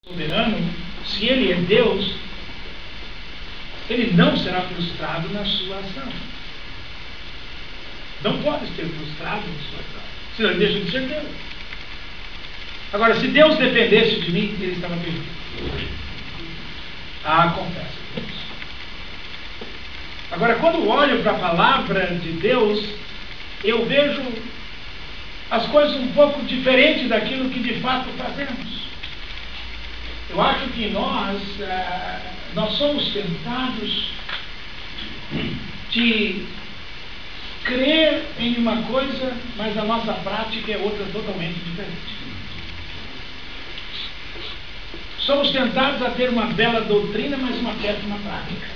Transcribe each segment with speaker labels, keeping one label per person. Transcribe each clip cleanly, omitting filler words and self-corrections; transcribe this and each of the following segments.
Speaker 1: Soberano, se ele é Deus, ele não será frustrado na sua ação. Não pode ser frustrado na sua ação, senão ele deixa de ser Deus. Agora, se Deus dependesse de mim, ele estava perdido. Confesso. Agora, quando olho para a palavra de Deus, eu vejo as coisas um pouco diferentes daquilo que de fato fazemos. Eu acho que nós somos tentados de crer em uma coisa, mas a nossa prática é outra totalmente diferente. Somos tentados a ter uma bela doutrina, mas uma péssima prática.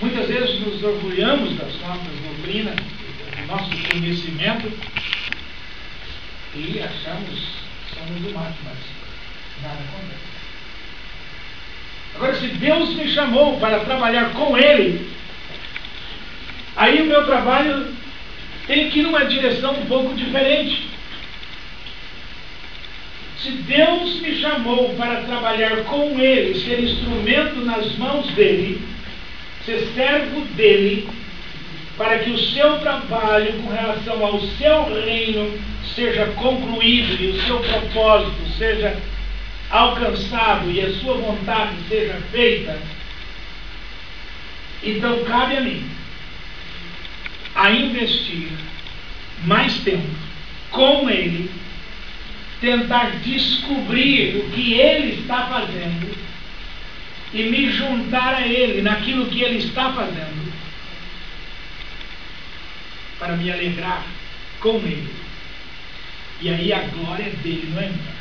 Speaker 1: Muitas vezes nos orgulhamos das nossas doutrinas, do nosso conhecimento, e achamos que somos o máximo, mas nada acontece. Agora, se Deus me chamou para trabalhar com Ele, aí o meu trabalho tem que ir numa direção um pouco diferente. Se Deus me chamou para trabalhar com Ele, ser instrumento nas mãos dEle, ser servo dEle, para que o seu trabalho com relação ao seu reino seja concluído e o seu propósito seja alcançado e a sua vontade seja feita, então cabe a mim a investir mais tempo com Ele, tentar descobrir o que Ele está fazendo e me juntar a Ele naquilo que Ele está fazendo, para me alegrar com Ele. E aí a glória dele não é minha.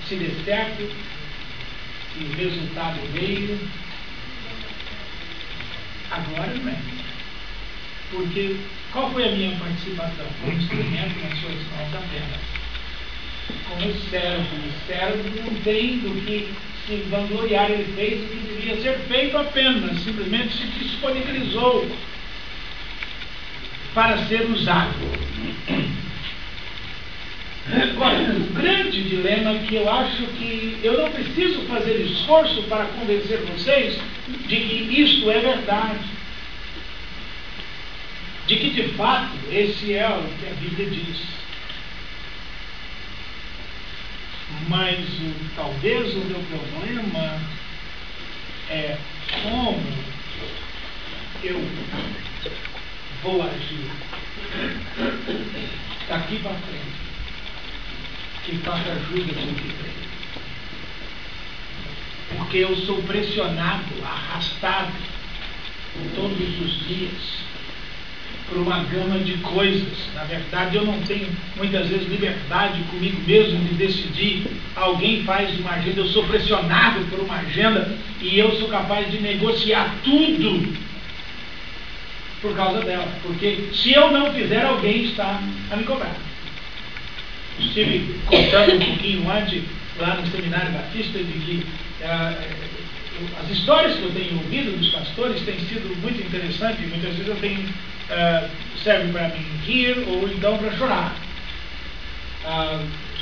Speaker 1: Se der certo e o resultado veio, a glória não é minha. Porque qual foi a minha participação? Foi um instrumento nas suas mãos apenas. Como servo. O servo não tem do que se vangloriar. Ele fez o que devia ser feito apenas. Simplesmente se disponibilizou para ser usado. Agora, o grande dilema é que eu acho que eu não preciso fazer esforço para convencer vocês de que isto é verdade. De que, de fato, esse é o que a Bíblia diz. Mas talvez o meu problema é como eu vou agir daqui para frente, que faça ajuda com que tem. Porque eu sou pressionado, arrastado todos os dias por uma gama de coisas. Na verdade, eu não tenho muitas vezes liberdade comigo mesmo de decidir. Alguém faz uma agenda, eu sou pressionado por uma agenda e eu sou capaz de negociar tudo por causa dela. Porque se eu não fizer, alguém está a me cobrar. Estive contando um pouquinho antes, lá no Seminário Batista, de que as histórias que eu tenho ouvido dos pastores têm sido muito interessantes. E muitas vezes eu tenho serve para mim rir ou então para chorar.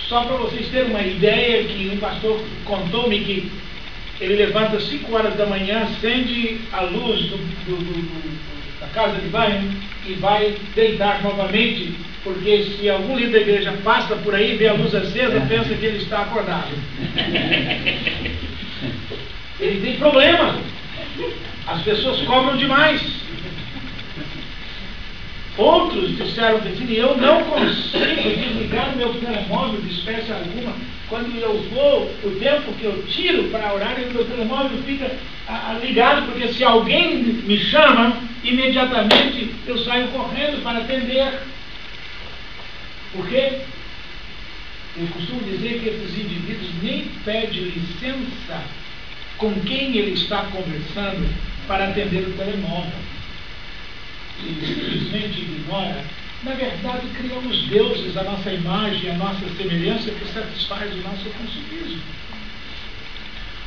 Speaker 1: Só para vocês terem uma ideia, que um pastor contou-me que ele levanta às 5 horas da manhã, acende a luz da casa de banho e vai deitar novamente, porque se algum líder da igreja passa por aí, vê a luz acesa, pensa que ele está acordado. Ele tem problema. As pessoas cobram demais. Outros disseram assim: eu não consigo desligar o meu telemóvel de espécie alguma. Quando eu vou, o tempo que eu tiro para orar, o meu telemóvel fica ligado, porque se alguém me chama, imediatamente eu saio correndo para atender. Porque eu costumo dizer que esses indivíduos nem pedem licença com quem ele está conversando para atender o telemóvel. Ele simplesmente ignora. Na verdade, criamos deuses à nossa imagem, à nossa semelhança, que satisfaz o nosso consumismo.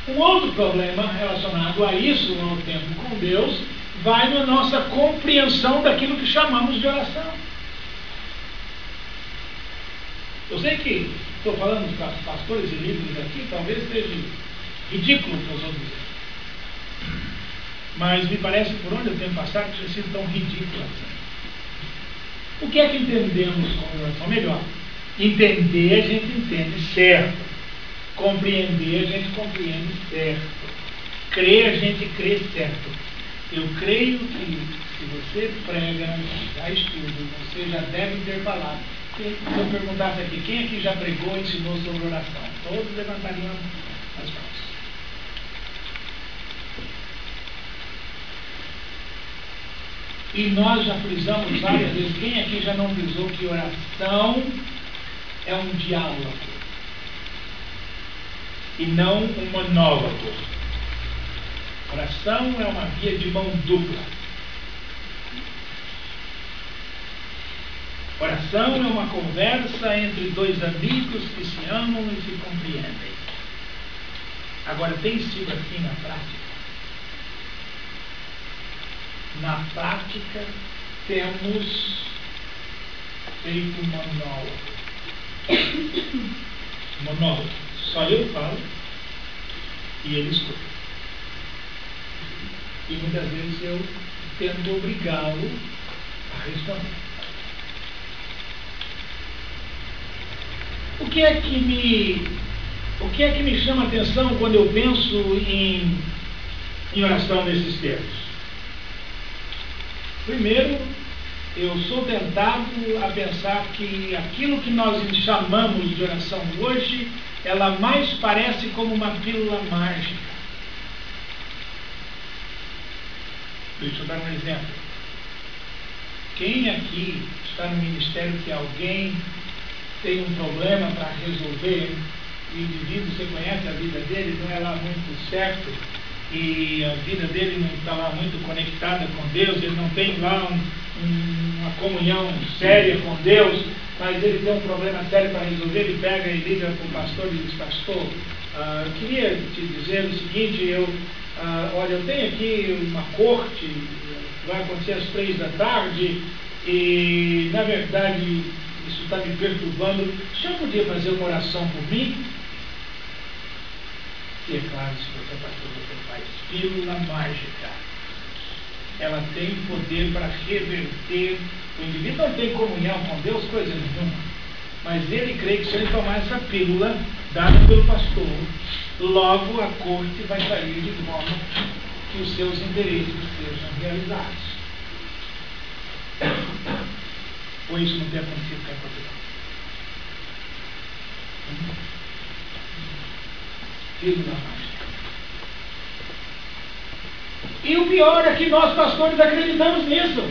Speaker 1: Um outro problema relacionado a isso, no tempo com Deus, vai na nossa compreensão daquilo que chamamos de oração. Eu sei que estou falando para pastores e líderes aqui, talvez seja ridículo para os outros, mas me parece, por onde eu tenho passado, que tem sido tão ridículo assim. O que é que entendemos como oração? Melhor, entender a gente entende certo, compreender a gente compreende certo, crer a gente crê certo. Eu creio que se você prega, já estuda, você já deve ter falado. Se eu perguntasse aqui, quem aqui já pregou e ensinou sobre oração? Todos levantariam as mãos. E nós já frisamos várias vezes, quem aqui já não frisou que oração é um diálogo e não um monólogo. Oração é uma via de mão dupla. Oração é uma conversa entre dois amigos que se amam e se compreendem. Agora, tem sido assim na prática? Na prática, temos feito monólogo. Monólogo. Só eu falo e ele escuta. E muitas vezes eu tento obrigá-lo a responder. O que é que me chama a atenção quando eu penso em oração nesses termos? Primeiro, eu sou tentado a pensar que aquilo que nós chamamos de oração hoje, ela mais parece como uma pílula mágica. Deixa eu dar um exemplo. Quem aqui está no ministério que alguém tem um problema para resolver, o indivíduo, você conhece a vida dele, não é lá muito certo, e a vida dele não está lá muito conectada com Deus, ele não tem lá uma comunhão séria com Deus, mas ele tem um problema sério para resolver, ele pega e liga para o pastor e diz: pastor, eu queria te dizer o seguinte, olha, eu tenho aqui uma corte, vai acontecer às 3 da tarde, e na verdade isso está me perturbando, o senhor podia fazer uma oração por mim? E é claro, se você é pastor, você faz pílula mágica. Ela tem poder para reverter. O indivíduo não tem comunhão com Deus, coisa nenhuma. Mas ele crê que se ele tomar essa pílula dada pelo pastor, logo a corte vai sair de forma que os seus interesses sejam realizados. Ou isso não tem acontecido com a Portugal? Pílula mágica. E o pior é que nós, pastores, acreditamos nisso.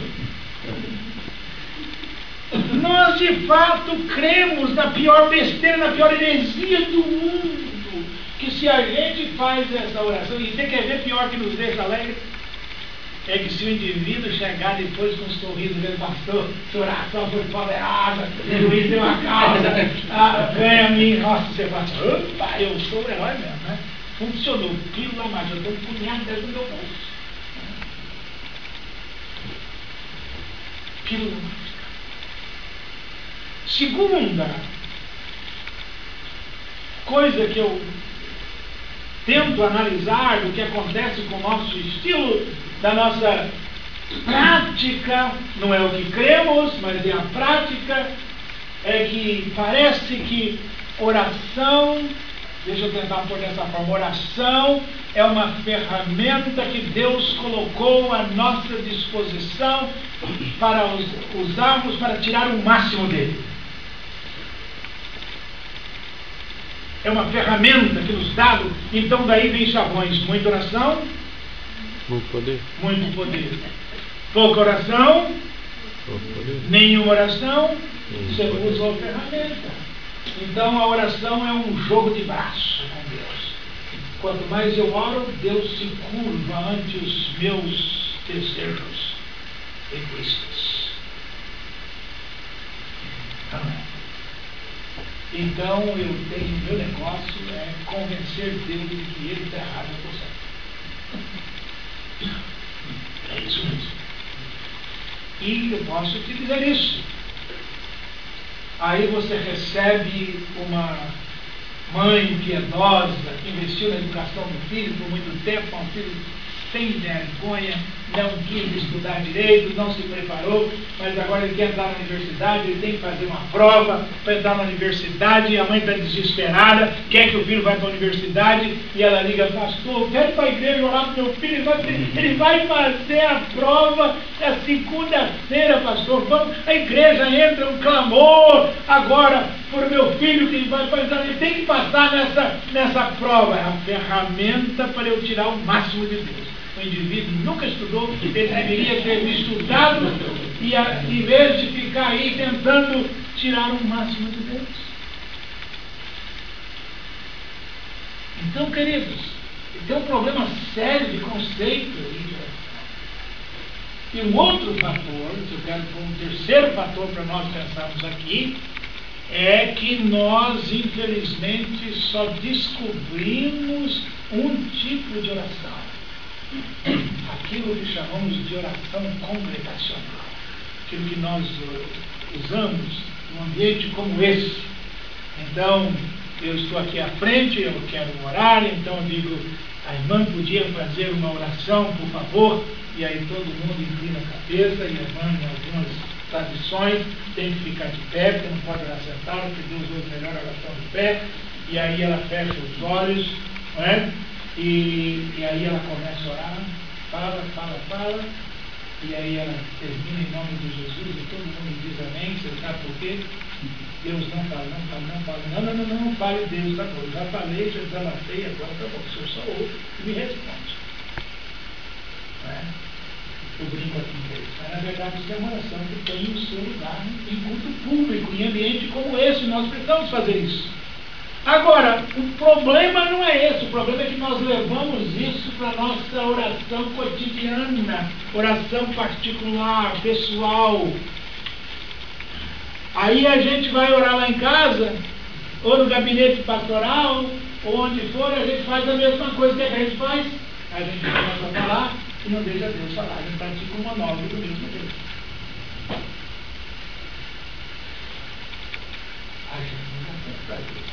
Speaker 1: Nós, de fato, cremos na pior besteira, na pior heresia do mundo. Que se a gente faz essa oração, e você quer ver pior que nos deixa alegre? É que se o indivíduo chegar depois com um sorriso dele, pastor, sua oração foi poderosa, Luiz deu uma causa, vem a mim, nossa, você fala, opa, eu sou o herói mesmo, né? Funcionou, pílula mágica, eu estou um punhado dentro do meu bolso. Pílula mágica. Segunda coisa que eu tento analisar do que acontece com o nosso estilo, da nossa prática, não é o que cremos, mas é a prática, é que parece que oração, deixa eu tentar pôr dessa forma, oração é uma ferramenta que Deus colocou à nossa disposição para usarmos para tirar o máximo dele. É uma ferramenta que nos dá, então daí vem chavões, muita oração, muito poder. Muito poder. Pouca oração, nenhuma oração, você usou a ferramenta. Então a oração é um jogo de braço com Deus. Quanto mais eu oro, Deus se curva ante os meus desejos egoístas. Então eu tenho, meu negócio é convencer Deus de que ele está errado e eu estou certo. É isso mesmo. E eu posso te dizer isso. Aí você recebe uma mãe piedosa que investiu na educação do filho por muito tempo, um filho sem vergonha, não quis estudar direito, não se preparou, mas agora ele quer entrar na universidade, ele tem que fazer uma prova para entrar na universidade, e a mãe está desesperada, quer que o filho vá para a universidade, e ela liga: pastor, pede para a igreja orar para o meu filho, ele vai fazer a prova na segunda-feira, pastor, vamos, a igreja entra um clamor agora por meu filho que vai entrar, ele tem que passar nessa prova, é a ferramenta para eu tirar o máximo de Deus. O indivíduo nunca estudou, ele deveria ter estudado e, em vez de ficar aí tentando tirar o máximo de Deus. Então, queridos, tem um problema sério de conceito aí de oração. E um outro fator, se eu quero pôr um terceiro fator para nós pensarmos aqui, é que nós, infelizmente, só descobrimos um tipo de oração. Aquilo que chamamos de oração congregacional, aquilo que nós usamos num ambiente como esse. Então, eu estou aqui à frente, eu quero orar, então eu digo: a irmã podia fazer uma oração, por favor, e aí todo mundo inclina a cabeça, e a irmã, em algumas tradições, tem que ficar de pé, porque não pode orar sentado, porque Deus usa melhor a oração de pé, e aí ela fecha os olhos, não é? E aí ela começa a orar, fala, e aí ela termina em nome de Jesus, e todo mundo diz amém. Você sabe por quê? Deus não fala, não fale Deus, tá bom, eu já falei, já desabafei, agora tá bom, o senhor só ouve e me responde. Não é? Eu brinco aqui com eles, mas na verdade isso é uma oração que tem o seu lugar em culto público, em ambiente como esse, nós precisamos fazer isso. Agora, o problema não é esse, o problema é que nós levamos isso para a nossa oração cotidiana, oração particular, pessoal. Aí a gente vai orar lá em casa, ou no gabinete pastoral, ou onde for, a gente faz a mesma coisa. O que a gente faz? A gente começa a falar e não deixa Deus falar, a gente pratica um monólogo do mesmo Deus. A gente não dá tempo para Deus.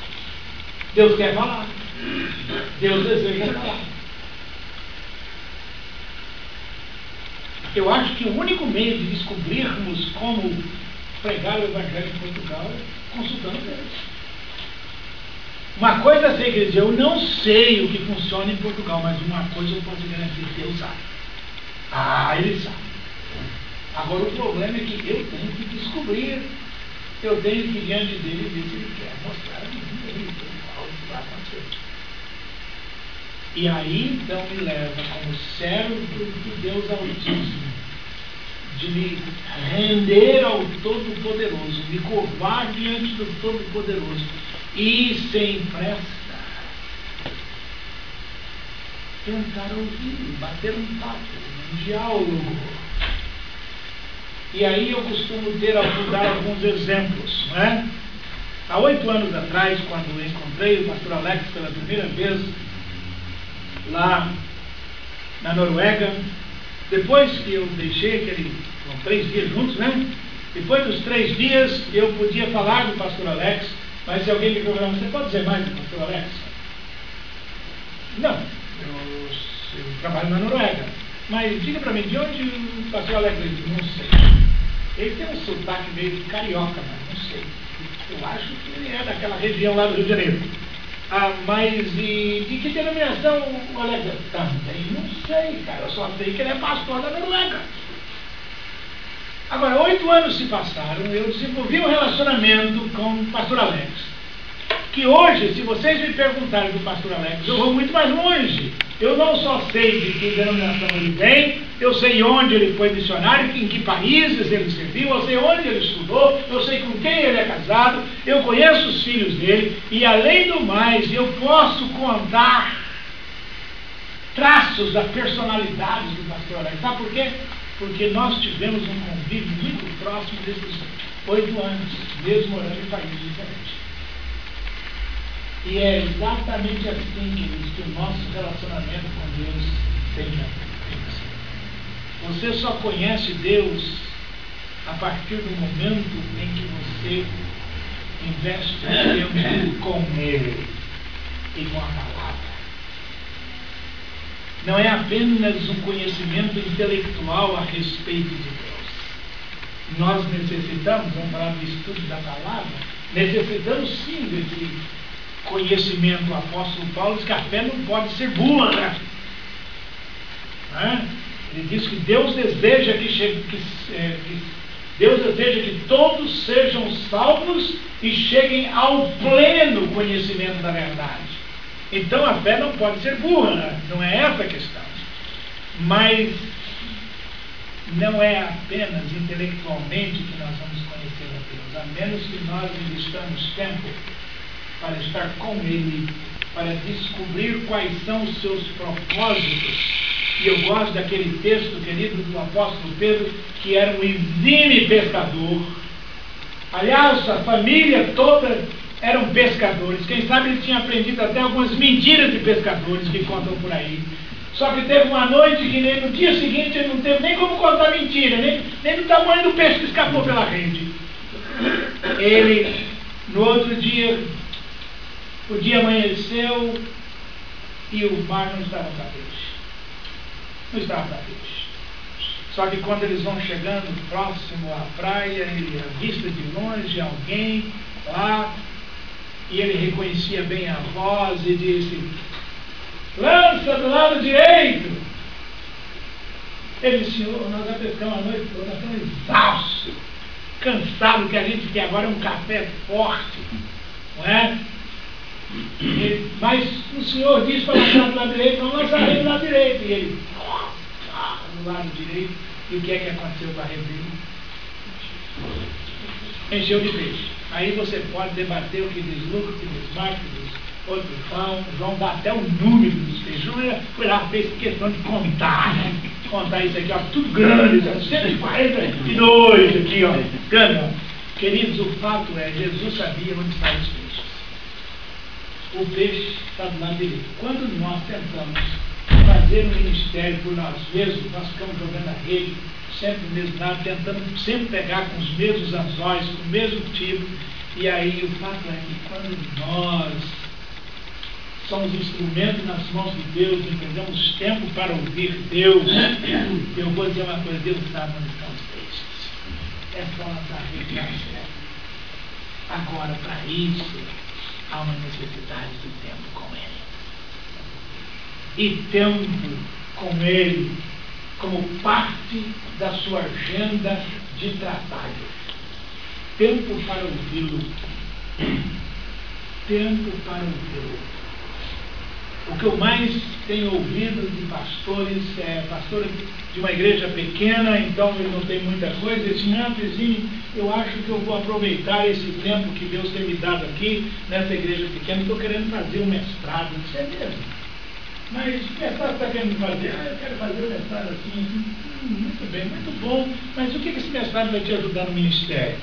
Speaker 1: Deus quer falar. Deus deseja falar. Eu acho que o único meio de descobrirmos como pregar o Evangelho em Portugal é consultando Deus. Uma coisa eu sei, quer dizer, eu não sei o que funciona em Portugal, mas uma coisa eu posso garantir: Deus sabe. Ele sabe. Agora o problema é que eu tenho que descobrir, eu tenho que ir diante dele e ver se ele quer mostrar a mim. E aí então me leva como servo de Deus Altíssimo, de me render ao Todo-Poderoso, me curvar diante do Todo-Poderoso e sem pressa tentar ouvir, bater um papo, um diálogo. E aí eu costumo dar alguns exemplos, não é? Há 8 anos atrás, quando eu encontrei o pastor Alex pela primeira vez lá na Noruega, depois que eu deixei foram 3 dias juntos, né? Depois dos 3 dias eu podia falar do pastor Alex, mas se alguém me perguntar: você pode dizer mais do pastor Alex? Não, eu trabalho na Noruega, mas diga para mim, de onde o pastor Alex veio? Não sei. Ele tem um sotaque meio carioca, mas não sei. Eu acho que ele é daquela região lá do Rio de Janeiro. Mas de que denominação o Alex é? Também não sei, cara. Eu só sei que ele é pastor da Noruega. Agora, 8 anos se passaram, eu desenvolvi um relacionamento com o pastor Alex. Que hoje, se vocês me perguntarem do pastor Alex, eu vou muito mais longe. Eu não só sei de que denominação ele vem, eu sei onde ele foi missionário, em que países ele serviu, eu sei onde ele estudou, eu sei com quem ele é casado, eu conheço os filhos dele, e além do mais, eu posso contar traços da personalidade do pastor Alex. Sabe por quê? Porque nós tivemos um convívio muito próximo desses 8 anos, mesmo morando em países diferentes. E é exatamente assim, queridos, que o nosso relacionamento com Deus tem que ser. Você só conhece Deus a partir do momento em que você investe tempo com Ele e com a palavra. Não é apenas um conhecimento intelectual a respeito de Deus. Nós necessitamos, vamos falar do estudo da palavra, necessitamos sim desse conhecimento. O apóstolo Paulo diz que a fé não pode ser burra. Ele diz que Deus deseja Deus deseja que todos sejam salvos e cheguem ao pleno conhecimento da verdade. Então a fé não pode ser burra, não é essa a questão. Mas não é apenas intelectualmente que nós vamos conhecer a Deus, a menos que nós investamos tempo para estar com Ele, para descobrir quais são os seus propósitos. E eu gosto daquele texto, querido, do apóstolo Pedro, que era um exímio pescador. Aliás, a família toda eram pescadores. Quem sabe ele tinha aprendido até algumas mentiras de pescadores que contam por aí. Só que teve uma noite que nem no dia seguinte ele não teve nem como contar mentira, nem no tamanho do peixe que escapou pela rede. Ele, no outro dia, o dia amanheceu e o mar não estava para peixe. Não estava para peixe. Só que quando eles vão chegando próximo à praia, ele avista de longe alguém lá, e ele reconhecia bem a voz e disse: lança do lado direito. Ele disse: senhor, nós já pescamos a noite toda, nós estamos exaustos, cansados, que a gente quer agora é um café forte, não é? Mas o senhor disse para lançar do lado direito, então lançarei do lado direito. E ele, do lado direito, e o que é que aconteceu com a rede dele? Encheu de peixe. Aí você pode debater o que diz Lucas, o que diz Marcos, o que diz outro João dá até o número dos peixes. João foi lá, fez questão de contar, né? Contar isso aqui, ó, tudo grande, 142 aqui, ó, grande, ó. Queridos, o fato é, Jesus sabia onde estavam os peixes. O peixe está do lado dele. Quando nós tentamos fazer um ministério por nós mesmos, nós ficamos jogando a rede, sempre no mesmo lado, tentando sempre pegar com os mesmos anzóis, com o mesmo tipo. E aí o fato é que quando nós somos instrumentos nas mãos de Deus, entendemos tempo para ouvir Deus, eu vou dizer uma coisa: Deus sabe onde estão os peixes. É só lançar a rede na certa. Agora, para isso, há uma necessidade de tempo com Ele. E tempo com Ele como parte da sua agenda de trabalho. Tempo para ouvi-lo. Tempo para ouvi-lo. O que eu mais tenho ouvido de pastores, pastor de uma igreja pequena, então ele não tem muita coisa, ele diz: não, vizinho, eu acho que eu vou aproveitar esse tempo que Deus tem me dado aqui, nessa igreja pequena, estou querendo fazer um mestrado. Isso é mesmo. Mas o mestrado está querendo fazer? Eu quero fazer o mestrado assim. Muito bem, muito bom. Mas o que esse mestrado vai te ajudar no ministério?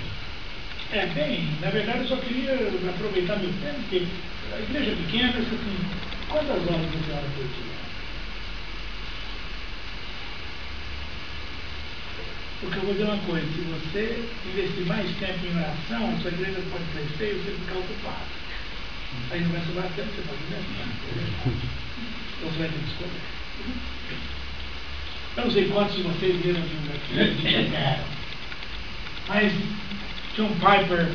Speaker 1: Bem, na verdade eu só queria aproveitar meu tempo, porque a igreja pequena, assim, quantas horas você ora por dia? Porque eu vou dizer uma coisa: se você investir mais tempo em oração, a sua igreja pode crescer e você ficar ocupado. Aí não vai sobrar tempo para você fazer mestrado. Ou você vai ter que escolher. Eu não sei quantos de vocês viram aqui, mas John Piper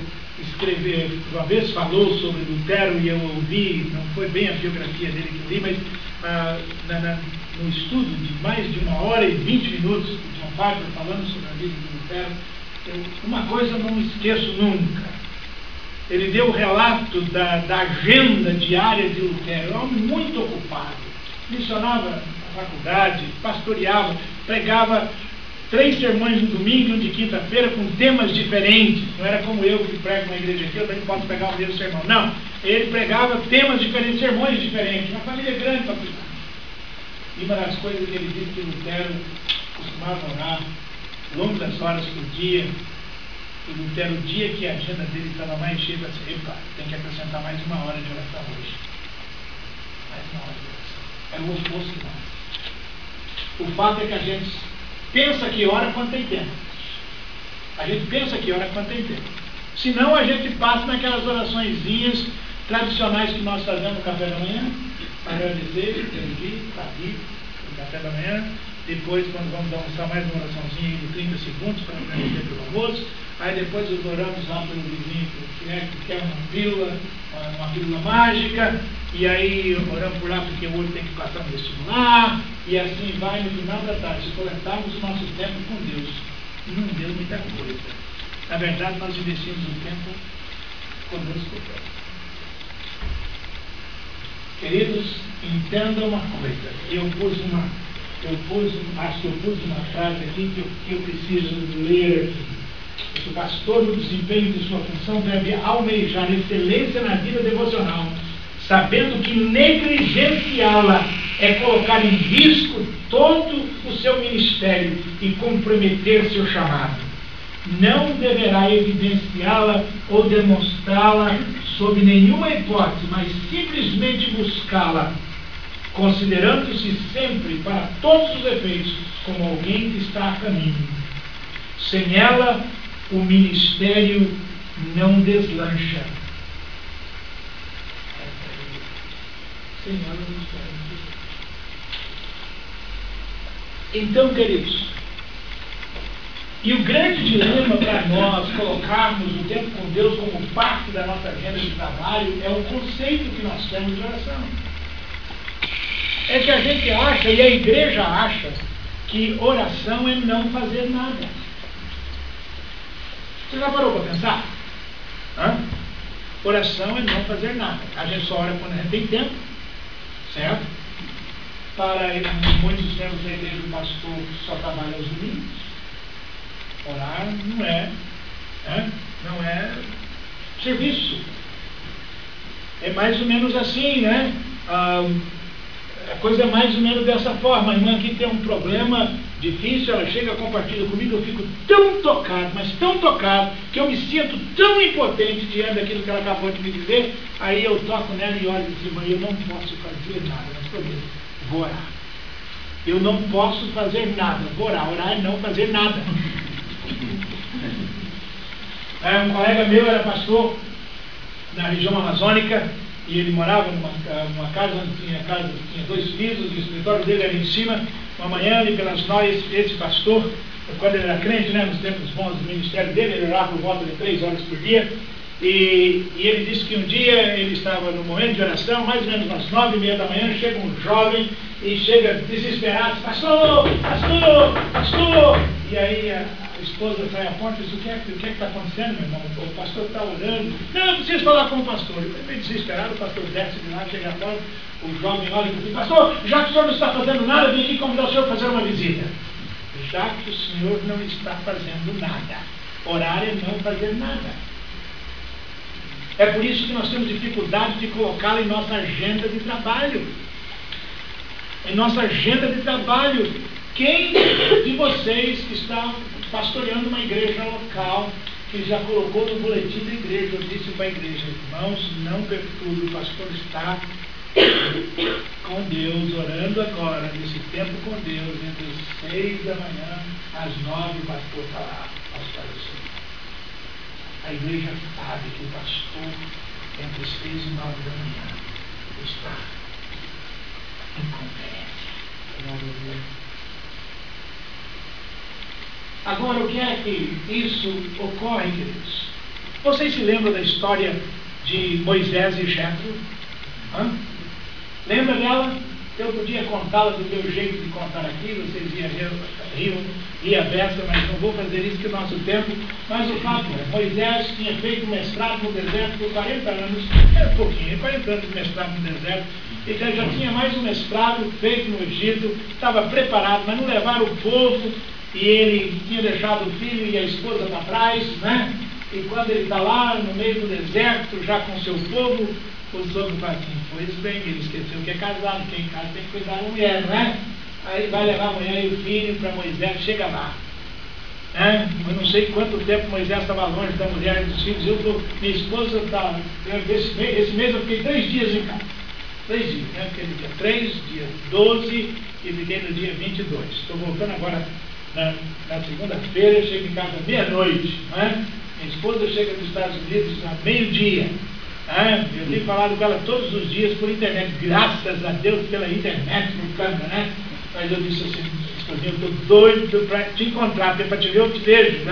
Speaker 1: uma vez falou sobre Lutero, e eu ouvi, não foi bem a biografia dele que eu li, mas no estudo de mais de 1h20 de John Piper falando sobre a vida de Lutero, uma coisa eu não esqueço nunca. Ele deu o relato da agenda diária de Lutero. Era um homem muito ocupado. Missionava na faculdade, pastoreava, pregava 3 sermões no domingo e um de quinta-feira com temas diferentes. Não era como eu que prego na igreja aqui, eu também posso pegar o mesmo sermão. Não, ele pregava temas diferentes, sermões diferentes. Uma família grande para cuidar. E uma das coisas que ele disse que Lutero costumava orar longas horas por dia, e Lutero, o dia que a agenda dele estava mais cheia, ele disse, epa, tem que acrescentar mais uma hora de oração hoje. Mais uma hora de oração. Era o oposto, não. O fato é que a gente pensa que ora quando tem tempo. A gente pensa que ora quando tem tempo. Senão a gente passa naquelas oraçõezinhas tradicionais que nós fazemos no café da manhã, agradecer, pedir, pedir, no café da manhã. Depois, quando vamos almoçar, mais uma oraçãozinha de 30 segundos para agradecer pelo almoço. Aí depois oramos lá pelo vizinho que quer uma pílula mágica. E aí oramos por lá porque o outro tem que passar no vestibular. E assim vai no final da tarde. Se coletarmos o nosso tempo com Deus, não deu muita coisa. Na verdade, nós investimos o tempo conosco. Queridos, entendam uma coisa. Acho que eu pus uma frase aqui que eu preciso ler aqui. O pastor, no desempenho de sua função, deve almejar excelência na vida devocional, sabendo que negligenciá-la é colocar em risco todo o seu ministério e comprometer seu chamado. Não deverá evidenciá-la ou demonstrá-la sob nenhuma hipótese, mas simplesmente buscá-la, considerando-se sempre, para todos os efeitos, como alguém que está a caminho. Sem ela, o ministério não deslancha. Sem ela, o ministério não deslancha. Então, queridos, e o grande dilema para nós colocarmos o tempo com Deus como parte da nossa agenda de trabalho é o conceito que nós temos de oração. É que a gente acha, e a igreja acha, que oração é não fazer nada. Você já parou para pensar? Oração é não fazer nada. A gente só ora quando a gente tem tempo, certo? Para muitos tempos da igreja, o pastor só trabalha aos domingos. Orar não é serviço. É mais ou menos assim, né? A coisa é mais ou menos dessa forma. A irmã aqui tem um problema difícil, ela chega, compartilha comigo, eu fico tão tocado, mas tão tocado, que eu me sinto tão impotente diante daquilo que ela acabou de me dizer. Aí eu toco nela e olho e digo, irmã, eu não posso fazer nada, mas prometo, vou orar. Eu não posso fazer nada, vou orar. Orar é não fazer nada. Um colega meu era pastor na região amazônica e ele morava numa casa onde tinha 2 pisos, o escritório dele era em cima. Uma manhã, ali pelas 9, esse pastor, quando ele era crente, né, nos tempos bons do ministério dele, ele orava por volta de 3 horas por dia. E ele disse que um dia ele estava no momento de oração, mais ou menos às 9h30 da manhã, chega um jovem e chega desesperado, pastor, pastor, pastor. E aí a esposa sai à porta e diz, o que está acontecendo, meu irmão? O pastor está orando. Não, eu preciso falar com o pastor. Ele foi meio desesperado, o pastor desce de lá, chega à porta, o jovem olha e diz, pastor, já que o senhor não está fazendo nada, vim aqui convidar o senhor a fazer uma visita. Já que o senhor não está fazendo nada. Orar é não fazer nada. É por isso que nós temos dificuldade de colocá-la em nossa agenda de trabalho. Em nossa agenda de trabalho. Quem de vocês que está pastoreando uma igreja local, que já colocou no boletim da igreja, eu disse para a igreja, irmãos, não perturbe, o pastor está com Deus, orando agora, nesse tempo com Deus, entre as 6 da manhã, às 9, o pastor está lá, pastor do Senhor. A igreja sabe que o pastor, entre as 6 e 9 da manhã, está em conferência. Agora, o que é que isso ocorre, queridos? Vocês se lembram da história de Moisés e Jetro? Lembra dela? Eu podia contá-la do meu jeito de contar aqui, vocês ria besta, mas não vou fazer isso que é o nosso tempo. Mas o fato é, Moisés tinha feito mestrado no deserto por 40 anos, era pouquinho, 40 anos de mestrado no deserto, e já tinha mais um mestrado feito no Egito, estava preparado, mas não levaram o povo, e ele tinha deixado o filho e a esposa para trás, né? E quando ele está lá no meio do deserto, já com seu povo, o sogro fala assim, Pois bem, ele esqueceu que é casado, quem casa tem que cuidar da mulher, não é? Aí vai levar a mulher e o filho para Moisés, chega lá. Eu não sei quanto tempo Moisés estava longe da mulher e dos filhos. Minha esposa está. Esse mês eu fiquei 3 dias em casa. 3 dias, né? Fiquei no dia 3, dia 12 e fiquei no dia 22. Estou voltando agora na segunda-feira, eu chego em casa meia-noite. Minha esposa chega dos Estados Unidos a meio-dia. Eu tenho falado com ela todos os dias por internet, graças a Deus pela internet, por câmera, né? Mas eu disse assim, eu estou doido para te encontrar, porque para te ver eu te vejo,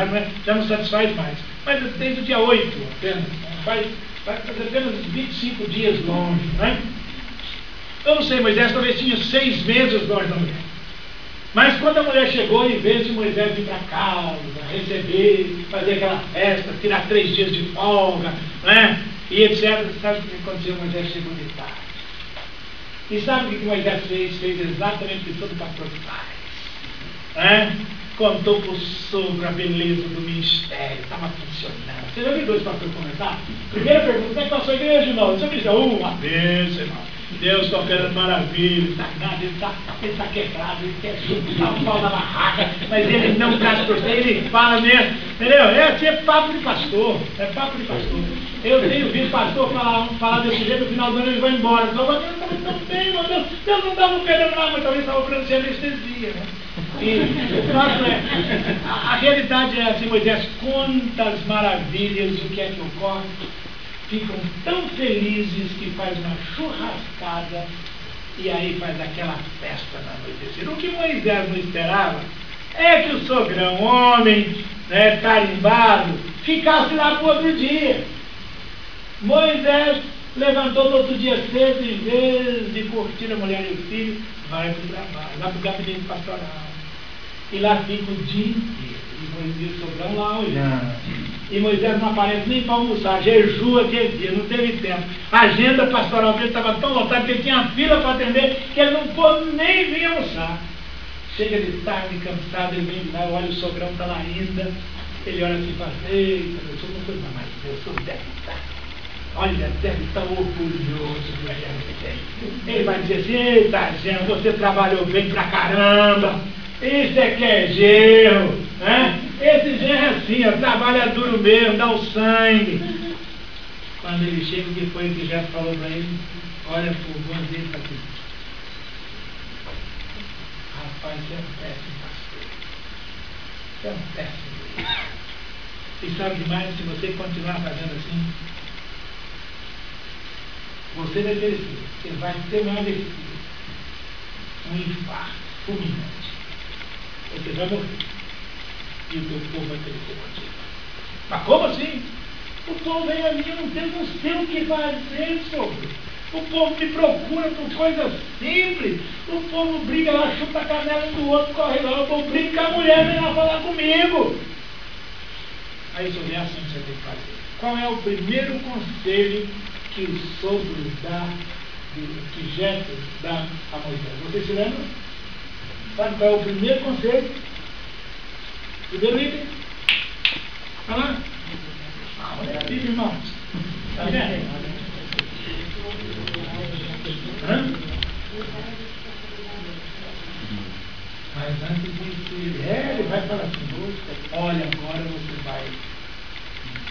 Speaker 1: já não satisfaz mais. Mas desde o dia 8 apenas, vai fazer apenas 25 dias longe, né? Eu não sei, Moisés talvez tinha 6 meses longe da mulher. Mas quando a mulher chegou, em vez de Moisés vir para casa, receber, fazer aquela festa, tirar 3 dias de folga, né? E etc. Sabe o que aconteceu? Moisés chegou de tarde. E sabe o que Moisés fez? Fez exatamente o que todo pastor faz. Contou para o sogro a beleza do ministério, estava funcionando. Você já viu 2 pastores conversar? Primeira pergunta, como é que está a sua igreja, irmão? Você me diz, uma vez, irmão. Deus está operando maravilha, está nada, ele está quebrado, ele quer chutar o pau da barraca, mas ele não traz por cima, ele fala mesmo, entendeu? É papo de pastor, Eu tenho visto pastor falar desse jeito, no final do ano ele vai embora. Então, mas Deus estava tão bem, meu Deus não estava operando nada, mas talvez estava operando sem anestesia, né? E o fato é, a realidade é assim, Moisés, quantas maravilhas, o que é que ocorre? Ficam tão felizes que faz uma churrascada e aí faz aquela festa na noite. O que Moisés não esperava é que o sogrão, homem, tarimbado, ficasse lá para o outro dia. Moisés levantou no outro dia cedo, em vez de curtir a mulher e o filho, vai para o trabalho, vai para o gabinete pastoral. E lá fica o dia inteiro. E Moisés sobrando lá olhando. E Moisés não aparece nem para almoçar, jejua aquele dia, não teve tempo. A agenda pastoral dele estava tão lotada que ele tinha fila para atender que ele não pôde nem vir almoçar. Chega de tarde, cansado, ele vem de lá, olha o sogrão está lá ainda. Ele olha assim e fala, eita, eu sou uma coisa mais, eu sou deve estar. Olha, deve estar orgulhoso do que tem. Ele vai dizer assim, eita, gente, você trabalhou bem pra caramba. Isso é que é gerro, né? Esse gerro é assim, ó, trabalha duro mesmo, dá o sangue. Quando ele chega, o que foi que já falou para ele? Olha pro bonzinho para aqui. Rapaz, você é um péssimo pastor. Você é um péssimo. E sabe demais, se você continuar fazendo assim, você vai perecer. Você vai ter uma AVC, um infarto fulminante. Você vai morrer. E o teu povo vai crescer contigo. Mas como assim? O povo vem a mim, eu não sei o que fazer, sobre. O povo me procura por coisas simples. O povo briga lá, chuta a canela um do outro, corre lá. O povo briga com a mulher, vem lá falar comigo. Aí sobre assim que você tem que fazer. Qual é o primeiro conselho que o sogro dá, que Jetro dá a Moisés? Vocês se lembram? Sabe qual é o primeiro conselho? Primeiro item? Olha lá. Olha a Bíblia, irmãos. Está vendo? Mas antes de ele vai falar assim, olha, agora você vai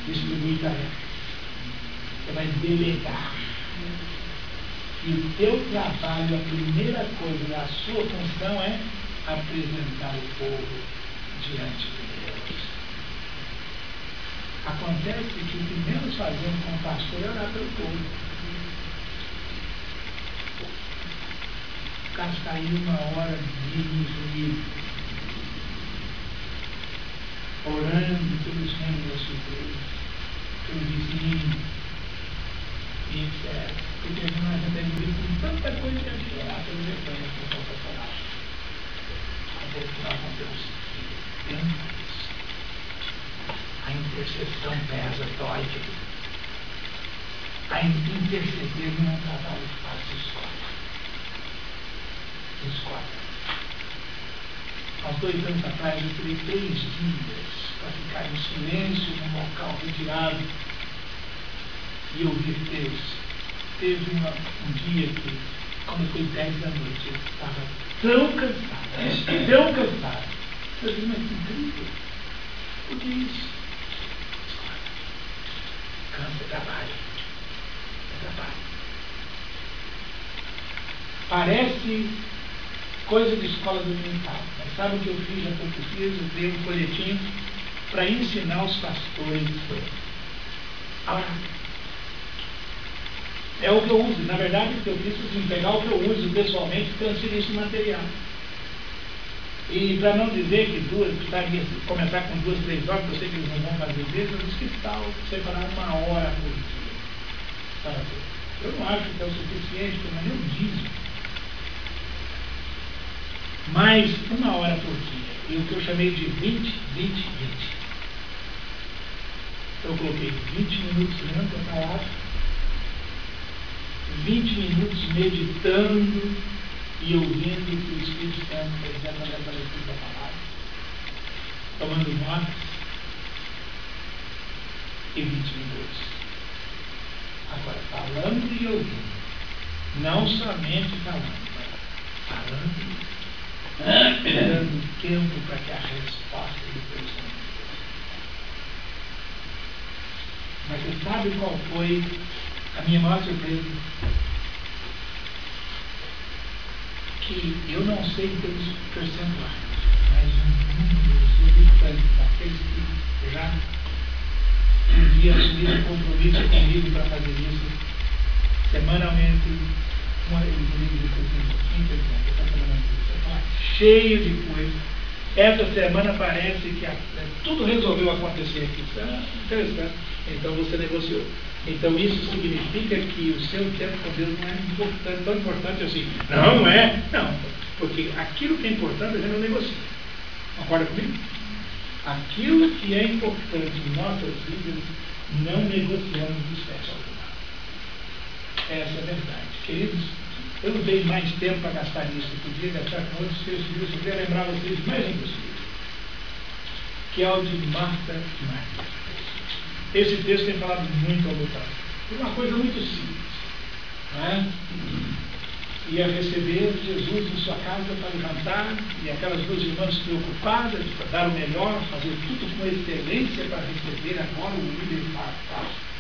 Speaker 1: distribuir tarefas. Você vai delegar. E o teu trabalho, a primeira coisa, a sua função é apresentar o povo diante de Deus. Acontece que o que menos fazemos com o pastor é orar pelo povo. Gastar aí 1 hora de livro, orando pelos membros da sua igreja, pelo vizinho, e etc. Porque nós não temos visto tanta coisa que a gente orar pelo rebanho que não possa falar. Às vezes nós não temos tempo. A intercessão pesa, dói. A interceder não é um trabalho fácil, escolha. Há 2 anos atrás eu tirei 3 dias para ficar em silêncio num local retirado e ouvir Deus teve um dia que, quando foi 10 da noite, eu estava tão cansado. Eu disse, mas que incrível. O que é isso? Cansa, trabalho. Parece coisa de escola dominical. Mas sabe o que eu fiz há poucos dias? Eu dei um folhetim para ensinar os pastores a orar. É o que eu uso. Na verdade, o que eu fiz é assim, pegar o que eu uso pessoalmente e transferir esse material. E para não dizer que começar com 2, 3 horas, eu sei que eles não vão fazer vezes, eu disse que tal separar 1 hora por dia para ver. Eu não acho que é o suficiente, porque não é nem um dízimo. Mais 1 hora por dia. E o que eu chamei de 20. Eu coloquei 20 minutos lendo a palavra, 20 minutos meditando e ouvindo o que o Espírito Santo está dizendo através da leitura da palavra, tomando notas, e 20 minutos. Agora, falando e ouvindo. Não somente falando, mas falando, dando tempo para que a resposta depois venha. Mas você sabe qual foi a minha maior surpresa? Que eu não sei em termos percentuais, mas um número exorbitante daqueles que já um dia assumiram um compromisso comigo para fazer isso, semanalmente, cheio de coisa. Essa semana parece que tudo resolveu acontecer aqui. Interessante. Então você negociou. Então isso significa que o seu tempo com Deus não é importante, tão importante assim. Não é? Não. Porque aquilo que é importante a gente não negocia. Concorda comigo? Aquilo que é importante em nossas vidas, não negociamos de espécie alguma. Essa é a verdade. Queridos, eu não tenho mais tempo para gastar nisso. Eu podia gastar com outros textos, eu queria lembrar vocês de mais um possível, que é o de Marta e Maria. Esse texto tem falado muito ao meu coração. Por uma coisa muito simples. Não é? Ia receber Jesus em sua casa para jantar, e aquelas 2 irmãs preocupadas de dar o melhor, fazer tudo com excelência para receber agora o líder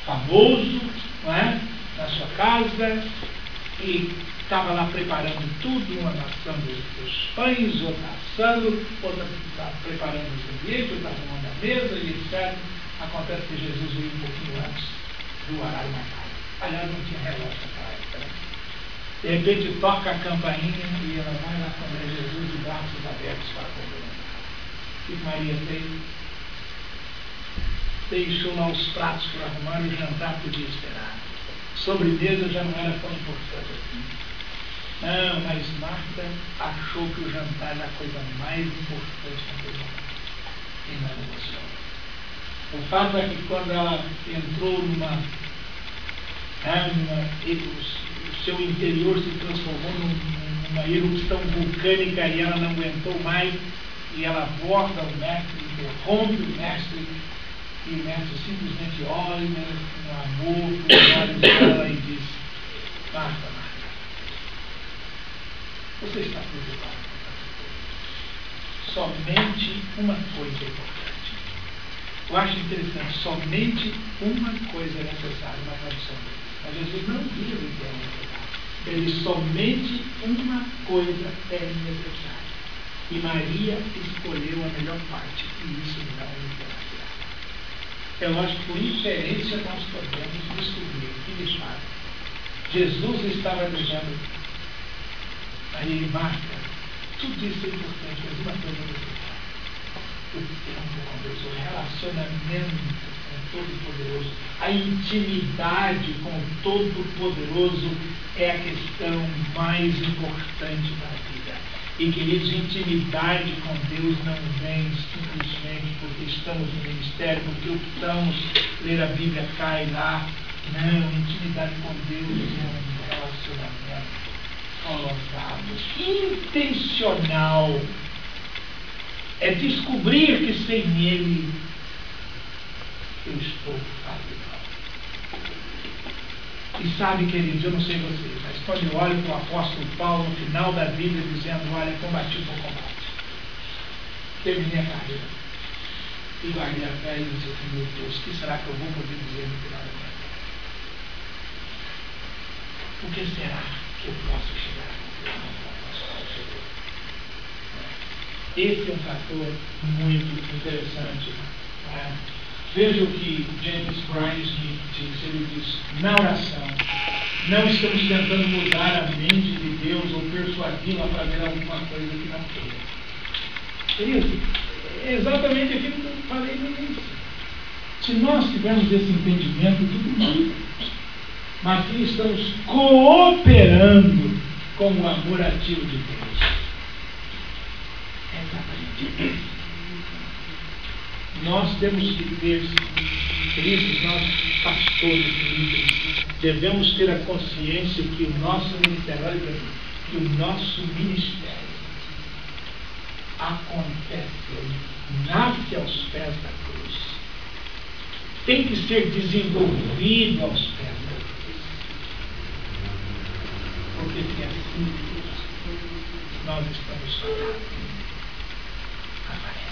Speaker 1: famoso, não é? Na sua casa, e estava lá preparando tudo, uma assando os pães, outra assando, outra preparando os ambientes, outra arrumando a mesa, e etc. Acontece que Jesus veio um pouquinho antes do horário marcado. Aliás, não tinha relógio naquela época, né? De repente toca a campainha e ela vai lá com Jesus de braços abertos para cumprimentar. O que Maria fez? Deixou lá os pratos para arrumar e o jantar podia esperar. Sobremesa já não era tão importante assim. Não, mas Marta achou que o jantar era a coisa mais importante naquele momento. E não negociou. O fato é que quando ela entrou o seu interior se transformou numa erupção vulcânica e ela não aguentou mais, e ela aborda o mestre, interrompe o mestre, e o mestre simplesmente olha com amor nos olhos dela e diz: Marta, você está preocupada com somente uma coisa é importante. Eu acho interessante, somente uma coisa é necessária na tradução dele. Mas Jesus não diz o que é necessário. Ele somente uma coisa é necessária. E Maria escolheu a melhor parte, e isso não lhe será tirado. Eu acho que por inferência nós podemos descobrir que, de fato, Jesus estava dizendo: Maria e Marta, tudo isso é importante, mas uma coisa é necessária. O tempo com Deus, o relacionamento com o Todo-Poderoso, a intimidade com o Todo-Poderoso é a questão mais importante da vida. E, queridos, intimidade com Deus não vem simplesmente porque estamos no ministério, porque optamos ler a Bíblia cá e lá. Não, intimidade com Deus é um relacionamento colocado, intencional. É descobrir que sem Ele eu estou falhando. E sabe, queridos, eu não sei vocês, mas quando eu olho para o apóstolo Paulo no final da Bíblia dizendo, olha, combati o bom combate, terminei a carreira e guardei a fé e disse assim, meu Deus, o que será que eu vou poder dizer no final da minha vida? O que será que eu posso chegar a conclusão que o apóstolo Paulo chegou? Esse é um fator muito interessante. Veja o que James Bryan Smith diz. Ele diz, na oração, não estamos tentando mudar a mente de Deus ou persuadi-la para ver alguma coisa que não queira. Isso é exatamente aquilo que eu falei no início. Se nós tivermos esse entendimento, tudo bem. Mas aqui estamos cooperando com o amor ativo de Deus. É exatamente isso. Nós temos que ter, queridos, nós pastores, líderes, devemos ter a consciência que o nosso ministério, que o nosso ministério acontece, nasce aos pés da cruz. Tem que ser desenvolvido aos pés da cruz. Porque se assim nós estamos fadados a falência.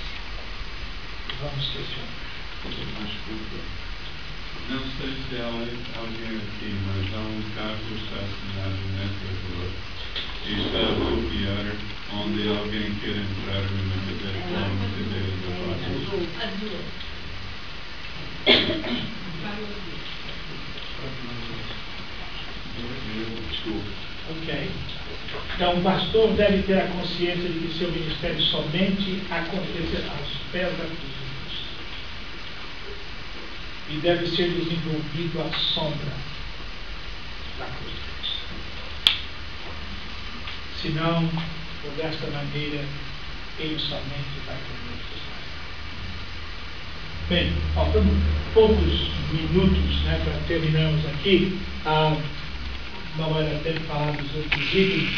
Speaker 1: Vamos questionar.
Speaker 2: Desculpa. Não sei se há alguém aqui, mas há um carro estacionado nessa rua e está a bloquear onde alguém quer entrar numa cadeira com uma cadeira da placa. Desculpa.
Speaker 1: Ok. Então, o pastor deve ter a consciência de que seu ministério somente acontecerá aos pés da cruz. E deve ser desenvolvido à sombra da cruz de Cristo. Senão, ou desta maneira, ele somente vai comer frustração. Bem, faltando poucos minutos, né, para terminarmos aqui, não era tempo de falar dos outros itens.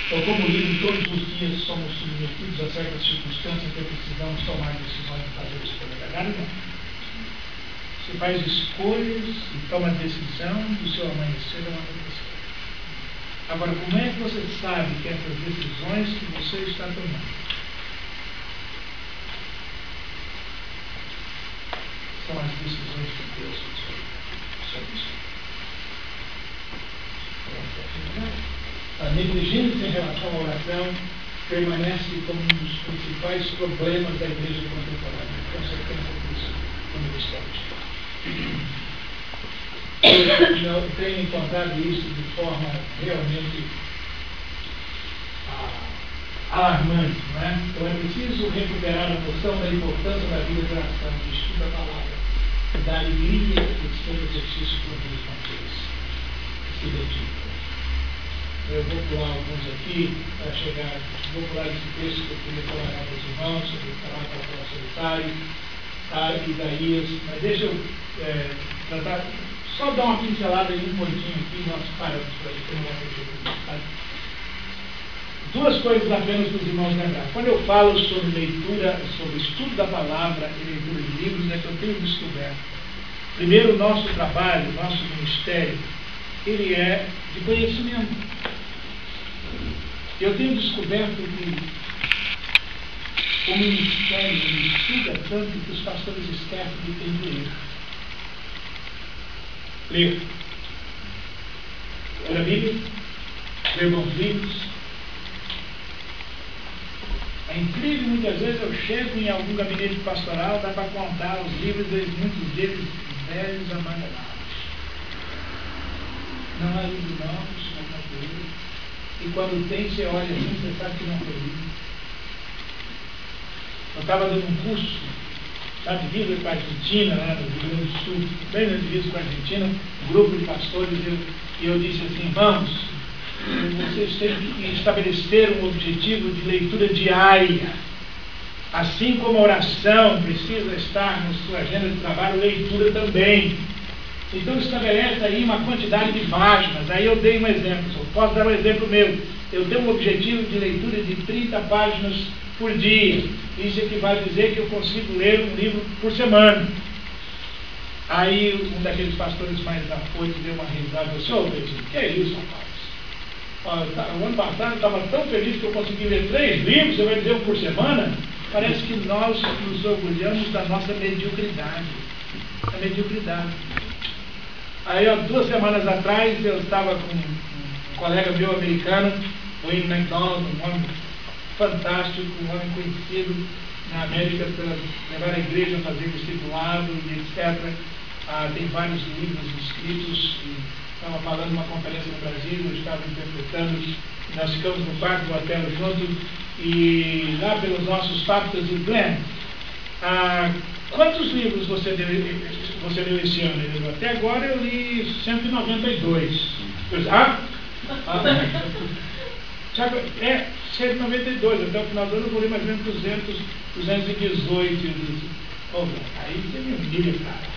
Speaker 1: Então, como livro, todos os dias somos submetidos a certas circunstâncias que precisamos tomar decisões de fazer escolha verdade, não. Você faz escolhas e toma decisão do seu amanhecer ou anoitecer. Agora, como é que você sabe que essas decisões que você está tomando são as decisões que Deus sobre isso? A negligência em relação à oração permanece como um dos principais problemas da igreja contemporânea, consequência disso no ministério. Eu tenho encontrado isso de forma realmente alarmante, não é? Então é preciso recuperar a noção da importância da vida de oração, do estudo da palavra, da alegria que seu exercício produz com aqueles que se dedicam. Eu vou pular alguns aqui para chegar, vou pular esse texto que eu queria falar para os irmãos, sobre falar para o solitário. Isaías, mas deixa eu tratar, só dar uma pincelada em um pontinho aqui, nós paramos para ele, não vai ter. Duas coisas apenas para os irmãos lembrar. Quando eu falo sobre leitura, sobre estudo da palavra e leitura de livros, é que eu tenho descoberto. Primeiro, o nosso trabalho, o nosso ministério, ele é de conhecimento. Eu tenho descoberto que o ministério estuda tanto que os pastores esquecem de ter de ler. Ler. Ler a Bíblia, ler bons livros. É incrível, muitas vezes eu chego em algum gabinete pastoral, dá para contar os livros, muitos deles velhos, amarelados. Não há livro novos, não há livro. E quando tem, você olha assim, você sabe que não foi livro. Eu estava dando um curso na divisa com a Argentina, lá no Rio Grande do Sul, bem na divisa com a Argentina, um grupo de pastores, e eu disse assim, irmãos, vocês têm que estabelecer um objetivo de leitura diária. Assim como a oração precisa estar na sua agenda de trabalho, leitura também. Então estabelece aí uma quantidade de páginas. Aí eu dei um exemplo, só posso dar um exemplo meu. Eu tenho um objetivo de leitura de 30 páginas por dia. Isso equivale a dizer que eu consigo ler um livro por semana. Aí um daqueles pastores mais afoitos deu uma risada e disse: ô Betinho, que é isso, rapaz? O ano passado eu estava tão feliz que eu consegui ler 3 livros, você vai dizer um por semana? Parece que nós nos orgulhamos da nossa mediocridade. A mediocridade. Aí, 2 semanas atrás, eu estava com um colega meu americano, o Ian McDonald, um homem fantástico, um homem conhecido na América para levar a igreja a fazer discipulado e etc. Tem vários livros escritos. Estava falando numa conferência no Brasil, eu estava interpretando, nós ficamos no quarto do hotel junto, e lá pelos nossos papos, e Glenn, quantos livros você leu esse ano? Ele falou: até agora eu li 192. Eu disse: 192, até o final do ano eu vou ler mais ou menos 218. Eu disse: aí você me humilha, cara.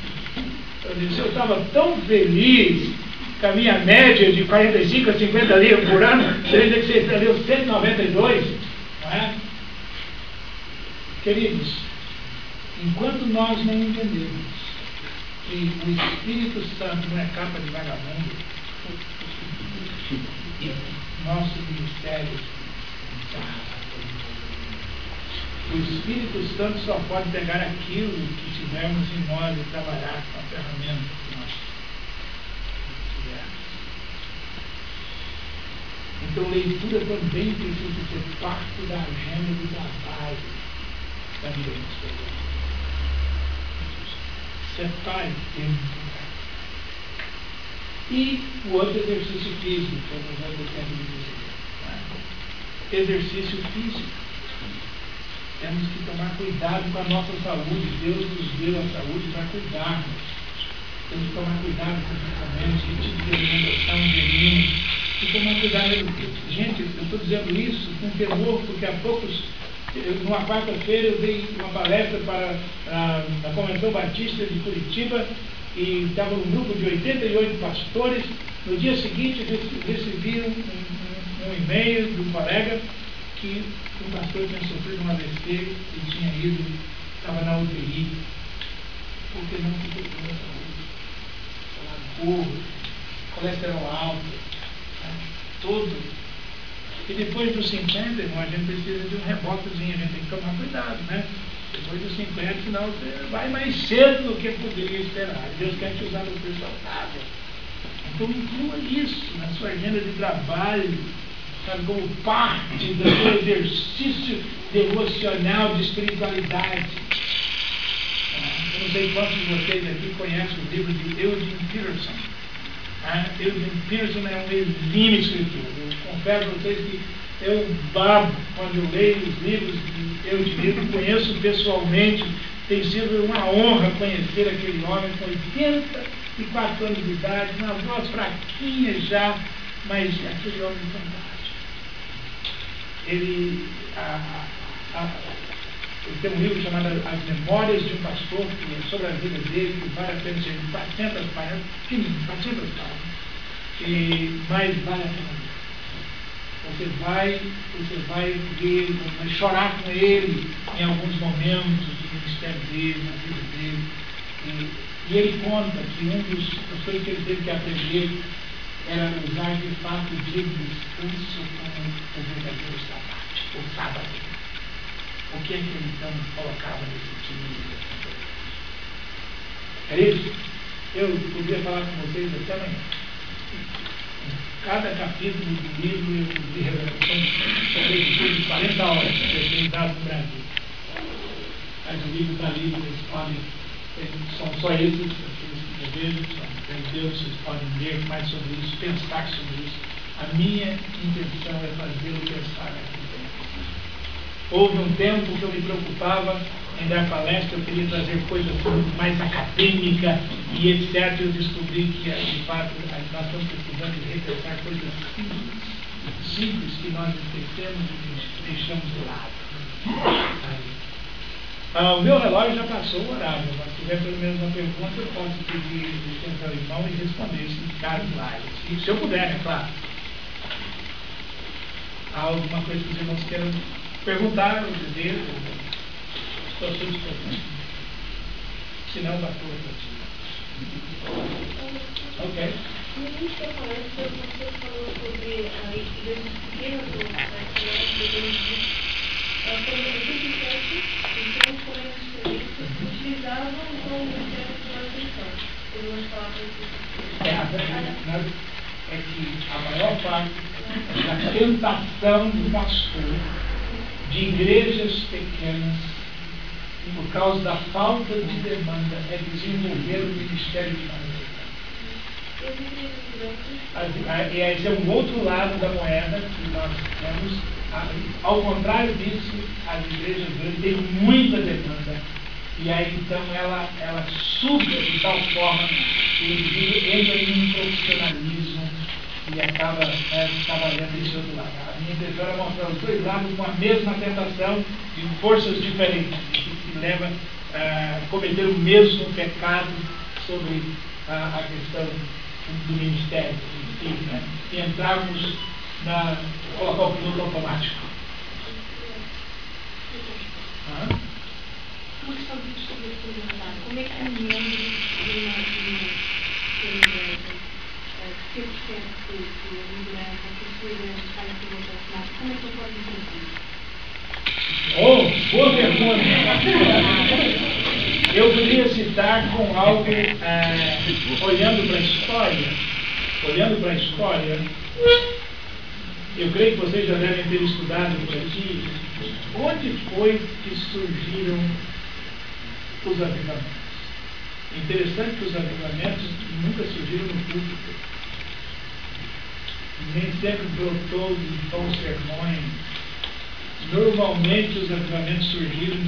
Speaker 1: Eu disse: eu estava tão feliz com a minha média de 45 a 50 livros por ano, você dizer que você leu 192, não é? Queridos, enquanto nós não entendemos que o Espírito Santo não é capa de vagabundo, nosso ministério, o Espírito Santo só pode pegar aquilo que tivermos em nós e trabalhar com a ferramenta que nós tivermos. Então, leitura também precisa ser parte da agenda do trabalho da vida ministerial. Separe tempo. E o outro exercício físico, que eu não vou tempo de dizer. Exercício físico. Temos que tomar cuidado com a nossa saúde. Deus nos deu a saúde para cuidarmos. Temos que tomar cuidado com os medicamentos, que tipo de alimentação ingerimos. E tomar cuidado. Gente, eu estou dizendo isso com temor, porque há poucos, numa quarta-feira, eu dei uma palestra para a Convenção Batista de Curitiba, e estava um grupo de 88 pastores. No dia seguinte, recebi um e-mail de um colega que um pastor tinha sofrido um AVC e tinha ido, estava na UTI, porque não se cuidou da saúde, colesterol alto, tudo. E depois dos 50, irmão, a gente precisa de um rebotezinho, a gente tem que tomar cuidado, né? Depois dos 50, senão você vai mais cedo do que poderia esperar. Deus quer te usar no seu saudável. Então, inclua isso na sua agenda de trabalho, sabe, como parte do seu exercício devocional de espiritualidade. Eu não sei quantos de vocês aqui conhecem o livro de Eugene Peterson. Eugene Peterson é um exímio escritor. Eu confesso a vocês que eu babo quando eu leio os livros de Eugene. Eu conheço pessoalmente. Tem sido uma honra conhecer aquele homem com 84 anos de idade, uma voz fraquinha já, mas aquele homem fantástico. Ele tem um livro chamado As Memórias de um Pastor, que é sobre a vida dele, que vale a pena ser 400 páginas, 400 páginas, mas vale a pena. Você vai ver, vai chorar com ele em alguns momentos do ministério dele, na vida dele. E ele conta que um dos coisas que ele teve que aprender era usar de fato o dia de descanso como o verdadeiro sabático, o sábado. O que é que ele então colocava nesse tipo de... É isso? Eu podia falar com vocês até amanhã. Cada capítulo do livro eu cobri são depois de 40 horas pesquisadas no Brasil. Mas o livro está ali, vocês podem, são só esses que eu vejo, são Deus, vocês podem ler mais sobre isso, pensar sobre isso. A minha intenção é fazê-lo pensar aqui dentro. Houve um tempo que eu me preocupava em dar palestra, eu queria trazer coisas mais acadêmicas e etc. Eu descobri que, de fato, nós estamos precisando de repensar coisas simples que nós esquecemos e deixamos de lado. O meu relógio já passou o horário, mas se tiver pelo menos uma pergunta, eu posso pedir licença ao irmão e responder, se caso lá. Se eu puder, é claro. Há alguma coisa que os irmãos queiram perguntar ou dizer? Estou à sua disposição. Se não, pastor, Ok.
Speaker 3: No início da palestra, você falou sobre a igreja pequena do quando em 2007, então, como é que utilizavam então, o Ministério de Manutenção, por umas palavras
Speaker 1: É que a maior parte da tentação do pastor de igrejas pequenas, por causa da falta de demanda, é desenvolver o Ministério de Manutenção. E esse é um outro lado da moeda que nós temos. Ao contrário disso, as igrejas grandes têm muita demanda. E aí então ela suga de tal forma que entra em um profissionalismo e acaba trabalhando desse outro lado. A minha intenção era mostrar os dois lados com a mesma tentação de forças diferentes, que leva a cometer o mesmo pecado sobre a questão do ministério, e entrarmos colocar o piloto automático.
Speaker 3: Uma questão que gostaria de perguntar: como é que um membro de uma igreja que percebe que a liderança, que a sua igreja está em piloto automático, como é que ele pode intervir?
Speaker 1: Boa pergunta! Eu poderia citar com algo, olhando para a história, eu creio que vocês já devem ter estudado por aqui, onde foi que surgiram os avivamentos. Interessante que os avivamentos nunca surgiram no púlpito, nem sempre brotou de bons sermões. Normalmente os avivamentos surgiram de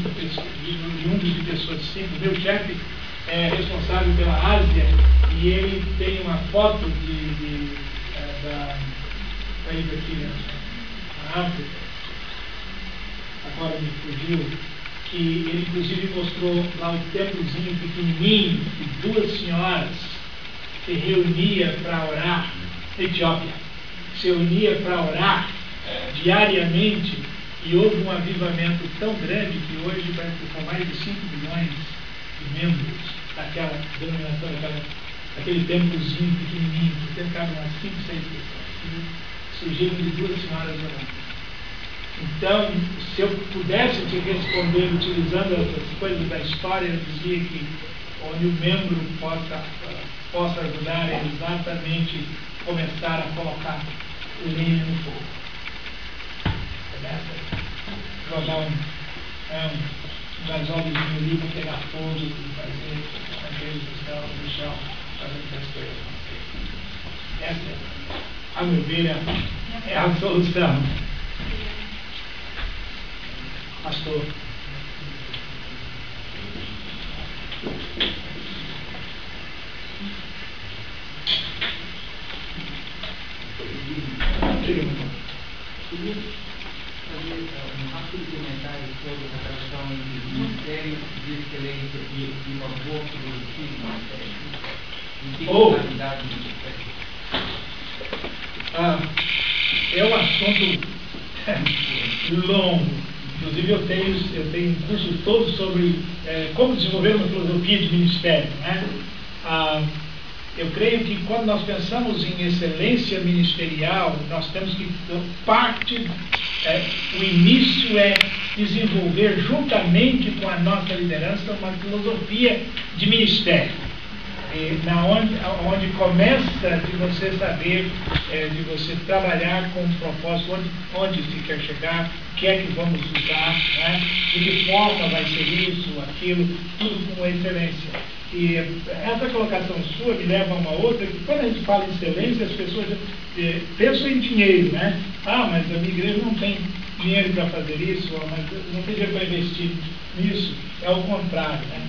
Speaker 1: um grupo de pessoas simples. Meu chefe é responsável pela Ásia e ele tem uma foto da país aqui na África, agora me fugiu, que ele inclusive mostrou lá um templozinho pequenininho que duas senhoras se reuniam para orar, Etiópia, se reunia para orar diariamente. E houve um avivamento tão grande que hoje parece que são mais de 5 milhões de membros daquela denominação, daquele templozinho pequenininho, que tem umas 5, 6 pessoas, que surgiram de duas senhoras orando. Então, se eu pudesse te responder utilizando as coisas da história, eu dizia que onde o membro possa ajudar é exatamente começar a colocar lenha no fogo. Jogar um gasóleo ali para pegar fogo e fazer aqueles do chão, fazendo essas coisas. Essa, a meu ver, é a solução. Pastor.
Speaker 4: Fazer um rápido comentário sobre a relação entre ministério de excelência e uma boa filosofia de ministério. Qualidade do ministério.
Speaker 1: É um assunto longo. Inclusive eu tenho um curso todo sobre como desenvolver uma filosofia de ministério, né? Eu creio que quando nós pensamos em excelência ministerial, nós temos que o início é desenvolver juntamente com a nossa liderança uma filosofia de ministério, onde começa de você saber, de você trabalhar com um propósito, onde se quer chegar, o que é que vamos usar, né? De que forma vai ser isso, aquilo, tudo com excelência. E essa colocação sua me leva a uma outra, que quando a gente fala em excelência, as pessoas pensam em dinheiro, né? Mas a minha igreja não tem dinheiro para fazer isso, mas não tem dinheiro para investir nisso. É o contrário, né?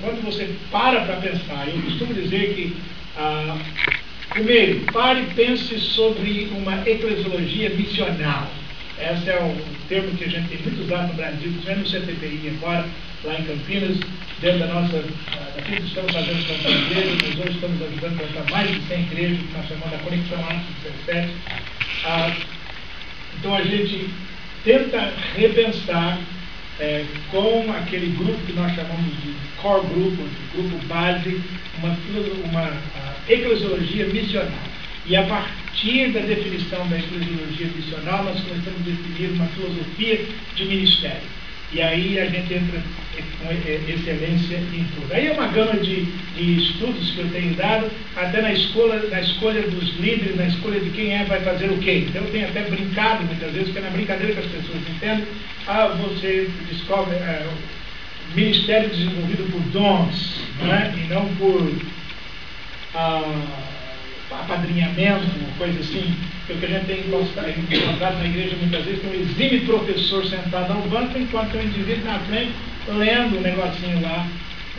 Speaker 1: Quando você para pensar, eu costumo dizer que, primeiro, pare e pense sobre uma eclesiologia missional. Esse é o termo que a gente tem muito usado no Brasil, principalmente no CTPI agora, lá em Campinas, dentro da nossa, daqui que estamos fazendo com as igrejas, nós hoje estamos ajudando a plantar mais de 100 igrejas, que nós chamamos da Conexão África 17. Então a gente tenta repensar com aquele grupo que nós chamamos de core group, grupo base, uma eclesiologia missional. E a partir da definição da eclesiologia missional, nós começamos a definir uma filosofia de ministério. E aí a gente entra com excelência em tudo. Aí é uma gama de estudos que eu tenho dado, até na escolha dos líderes, na escolha de quem vai fazer o quê. Então eu tenho até brincado muitas vezes, porque é na brincadeira que as pessoas entendem, você descobre ministério desenvolvido por dons, né? E não por apadrinhamento, coisa assim. O que a gente tem encontrado na igreja muitas vezes tem um exímio professor sentado ao banco, enquanto o indivíduo na frente lendo um negocinho lá,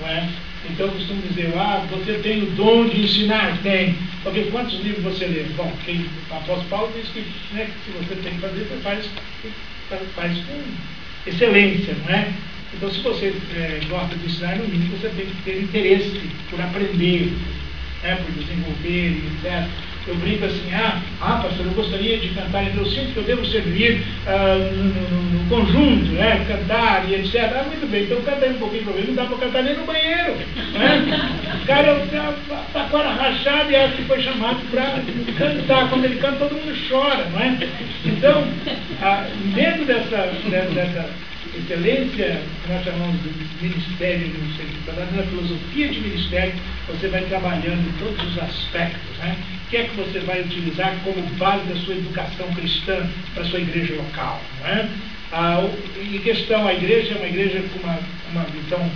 Speaker 1: não é? Então eu costumo dizer, você tem o dom de ensinar? Tem. Porque quantos livros você lê? Bom, o apóstolo Paulo diz que, né, que se você tem que fazer, você faz com excelência, não é? Então se você gosta de ensinar, no mínimo você tem que ter interesse por aprender, por desenvolver, etc. Eu brinco assim, pastor, eu gostaria de cantar, eu sinto que eu devo servir no conjunto, né, cantar e etc. Muito bem, então canta aí um pouquinho para ver, não dá para cantar nem no banheiro, né? O cara está com a rachada e acha que foi chamado para cantar. Quando ele canta, todo mundo chora, não é? Então, dentro dessa excelência, que nós chamamos de ministério, na filosofia de ministério, você vai trabalhando em todos os aspectos, né? O que é que você vai utilizar como base da sua educação cristã para a sua igreja local, não é? Em questão, a igreja é uma igreja com uma visão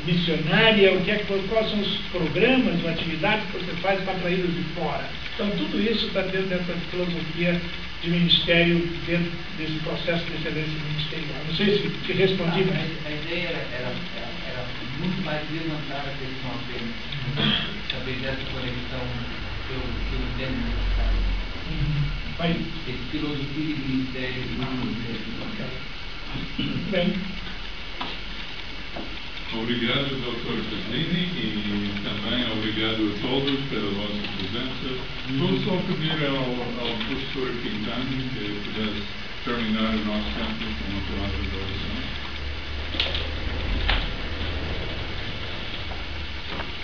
Speaker 1: missionária, quais são os programas ou atividades que você faz para atraí-los de fora. Então, tudo isso está dentro dessa filosofia de ministério, dentro desse processo de excelência ministerial. Não sei se te respondi, mas...
Speaker 4: A ideia era muito mais levantar a questão apenas, saber dessa conexão que eu entendo necessária. Esse filosofia de ministério e ministério.
Speaker 1: Bem.
Speaker 2: Obrigado, Dr. Caslini, e também obrigado a todos pela vossa presença. Vou só pedir ao professor Quintana que pudesse terminar o nosso tempo com uma palavra de oração.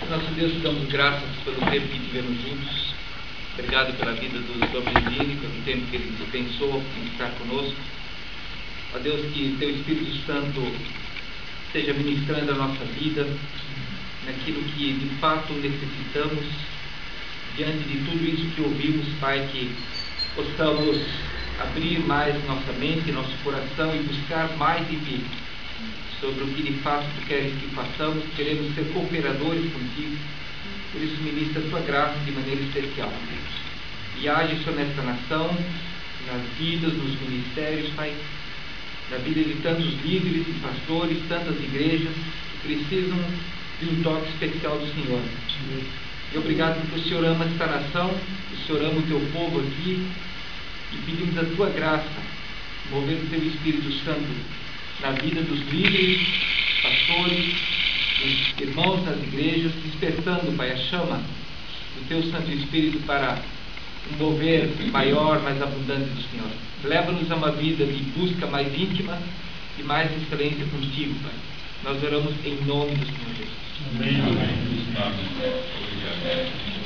Speaker 4: Nosso Deus, te damos graças pelo tempo que tivemos juntos. Obrigado pela vida do Dr. Caslini, pelo tempo que ele dispensou em estar conosco. Ó Deus, que teu Espírito Santo esteja ministrando a nossa vida naquilo que de fato necessitamos, diante de tudo isso que ouvimos, Pai, que possamos abrir mais nossa mente, nosso coração e buscar mais de Ti, sobre o que de fato Tu queres que façamos. Queremos ser cooperadores contigo, por isso ministra a Tua graça de maneira especial e age sobre esta nação, nas vidas, nos ministérios, Pai, na vida de tantos líderes e pastores, tantas igrejas que precisam de um toque especial do Senhor. E obrigado porque o Senhor ama esta nação, o Senhor ama o teu povo aqui, e pedimos a tua graça, mover o teu Espírito Santo na vida dos líderes, pastores, dos irmãos das igrejas, despertando, Pai, a chama do teu Santo Espírito para um mover maior, mais abundante do Senhor. Leva-nos a uma vida de busca mais íntima e mais excelência contigo, Pai. Nós oramos em nome do Senhor Jesus.
Speaker 2: Amém. Amém. Obrigado.